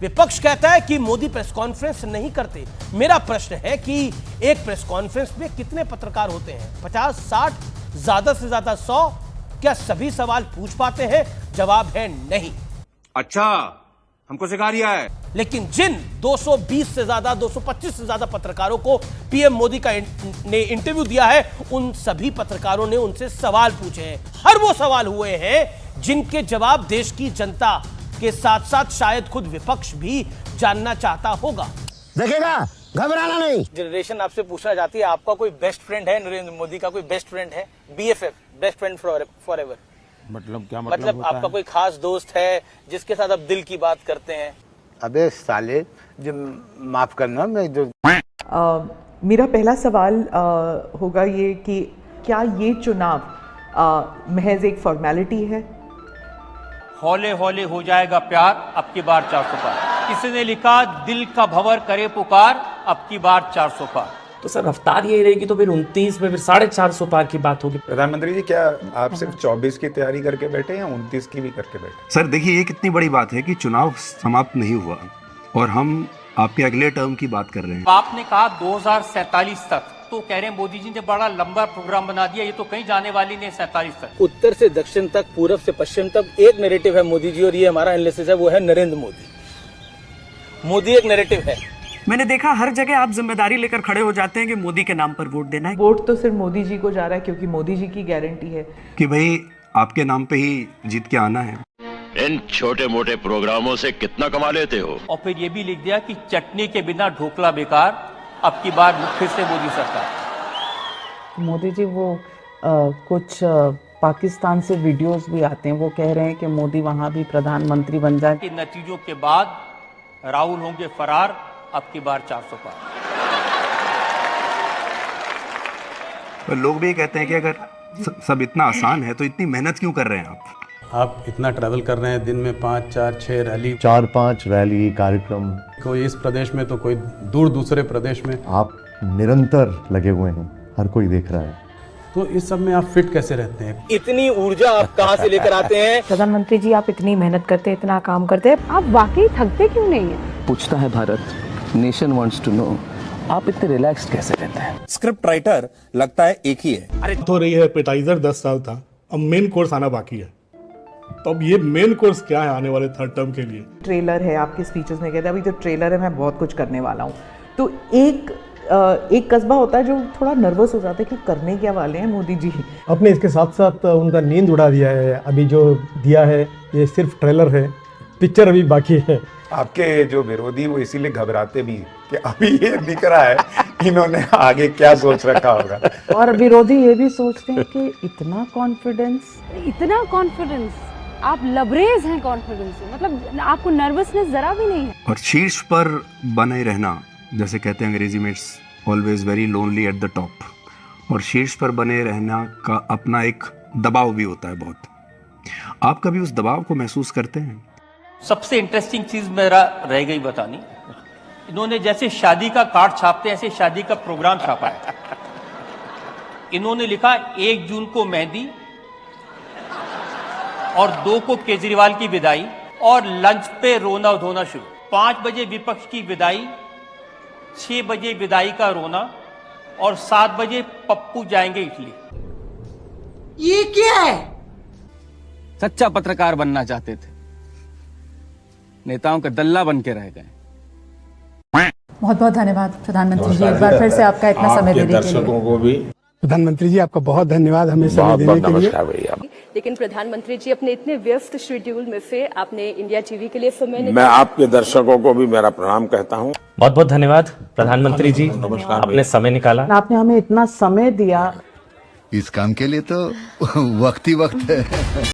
विपक्ष कहता है कि मोदी प्रेस कॉन्फ्रेंस नहीं करते। मेरा प्रश्न है कि एक प्रेस कॉन्फ्रेंस में कितने पत्रकार होते हैं? 50, 60, ज्यादा से ज्यादा 100? क्या सभी सवाल पूछ पाते हैं? जवाब है नहीं। अच्छा, हमको सिखा रिया है। लेकिन जिन 220 से ज्यादा, 225 से ज्यादा पत्रकारों को पीएम मोदी ने इंटरव्यू दिया है, उन सभी पत्रकारों ने उनसे सवाल पूछे हैं। हर वो सवाल हुए हैं जिनके जवाब देश की जनता के साथ साथ शायद खुद विपक्ष भी जानना चाहता होगा। देखेगा, घबराना नहीं। जनरेशन आपसे पूछना चाहती है, आपका कोई बेस्ट फ्रेंड है? नरेंद्र मोदी का कोई बेस्ट फ्रेंड है? BFF, best friend for ever. मतलब क्या मतलब आपका कोई खास दोस्त है जिसके साथ आप दिल की बात करते हैं? अबे साले, जो माफ करना, मैं जो मेरा पहला सवाल होगा ये कि क्या ये चुनाव महज एक फॉर्मेलिटी है? हौले हौले हो जाएगा प्यार, अब की बार 400 पार। किसी ने लिखा, दिल का भंवर करे पुकार, अब की बार 400 पार। तो सर रफ्तार यही रहेगी तो फिर 29 में फिर 450 पार की बात होगी। प्रधानमंत्री जी, क्या आप सिर्फ 24 की तैयारी करके बैठे या 29 की भी करके बैठे? सर देखिए, ये कितनी बड़ी बात है कि चुनाव समाप्त नहीं हुआ और हम आपके अगले टर्म की बात कर रहे हैं। आपने कहा 2047 तक, तो कह रहे हैं मोदी जी ने बड़ा लंबा प्रोग्राम बना दिया, ये तो कहीं जाने वाली नहीं 47 तक। उत्तर से दक्षिण तक, पूरब से पश्चिम तक एक नैरेटिव है मोदी जी, और ये हमारा एनालिसिस है, वो है नरेंद्र मोदी। मोदी एक नैरेटिव है। मैंने देखा हर जगह आप जिम्मेदारी लेकर खड़े हो जाते हैं कि मोदी के नाम पर वोट देना है। वोट तो सिर्फ मोदी जी को जा रहा है क्योंकि मोदी जी की गारंटी है कि भाई आपके नाम पे ही जीत के आना है। इन छोटे मोटे प्रोग्रामों से कितना कमा लेते हो? और फिर ये भी लिख दिया कि चटनी के बिना ढोकला बेकार, अब की बार फिर से मोदी सरकार। मोदी जी वो कुछ पाकिस्तान से वीडियोस भी आते हैं, वो कह रहे हैं कि मोदी वहां भी प्रधानमंत्री बन जाए। के नतीजों के बाद राहुल होंगे फरार, अब की बार 400 पार। तो लोग भी कहते हैं कि अगर सब इतना आसान है तो इतनी मेहनत क्यों कर रहे हैं आप? आप इतना ट्रैवल कर रहे हैं, दिन में 5, 4, 6 रैली, 4-5 रैली कार्यक्रम, कोई इस प्रदेश में तो कोई दूर दूसरे प्रदेश में। आप निरंतर लगे हुए हैं, हर कोई देख रहा है। तो इस सब में आप फिट कैसे रहते हैं? इतनी ऊर्जा आप कहां से लेकर आते हैं? प्रधानमंत्री जी, आप इतनी मेहनत करते हैं, इतना काम करते हैं, आप वाकई थकते क्यों नहीं है? पूछता है Bharat, nation wants to know, आप इतने रिलैक्स्ड कैसे रहते हैं? स्क्रिप्ट राइटर लगता है एक ही है। अरे तो रही है, एपेटाइजर 10 साल था, अब मेन कोर्स आना बाकी है। तो अब ये मेन कोर्स क्या है आने वाले थर्ड टर्म के लिए? ट्रेलर है, आपके स्पीचेस में कहते हैं अभी तो ट्रेलर है, मैं बहुत कुछ करने वाला हूँ। तो एक कस्बा होता है जो थोड़ा नर्वस हो जाता है कि करने क्या वाले हैं मोदी जी। अपने इसके साथ साथ उनका नींद उड़ा दिया है। अभी जो दिया है ये सिर्फ ट्रेलर है, पिक्चर अभी बाकी है। आपके जो विरोधी वो इसीलिए घबराते भी कि अभी ये दिख रहा है इन्होंने आगे क्या सोच रखा होगा। और विरोधी ये भी सोचते हैं कि इतना कॉन्फिडेंस, आप लबरेज हैं कॉन्फिडेंस से, मतलब आपको नर्वसनेस जरा भी नहीं है। और शीर्ष पर बने रहना, जैसे कहते हैं अंग्रेजी में, it's always very lonely at the top. और शीर्ष पर बने रहना का अपना एक दबाव भी होता है बहुत। आप कभी उस दबाव को महसूस करते हैं? सबसे इंटरेस्टिंग चीज मेरा रह गई बतानी, इन्होंने जैसे शादी का कार्ड छापते हैं ऐसे शादी का प्रोग्राम छापा है। इन्होंने लिखा 1 जून को मेहंदी और 2 को केजरीवाल की विदाई और लंच पे रोना धोना शुरू। 5 बजे विपक्ष की विदाई, 6 बजे विदाई का रोना और 7 बजे पप्पू जाएंगे इटली। ये क्या है? सच्चा पत्रकार बनना चाहते थे, नेताओं का दल्ला बन के रह गए। बहुत बहुत धन्यवाद प्रधानमंत्री जी, एक बार फिर से आपका इतना समय देने के लिए। दर्शकों को भी प्रधानमंत्री जी आपका बहुत धन्यवाद हमें समय देने के लिए। लेकिन प्रधानमंत्री जी, अपने इतने व्यस्त शेड्यूल में से आपने इंडिया टीवी के लिए समय मैं आपके दर्शकों को भी मेरा प्रणाम कहता हूँ। बहुत बहुत धन्यवाद प्रधानमंत्री जी, आपने समय निकाला, आपने हमें इतना समय दिया। इस काम के लिए तो वक्त ही वक्त है।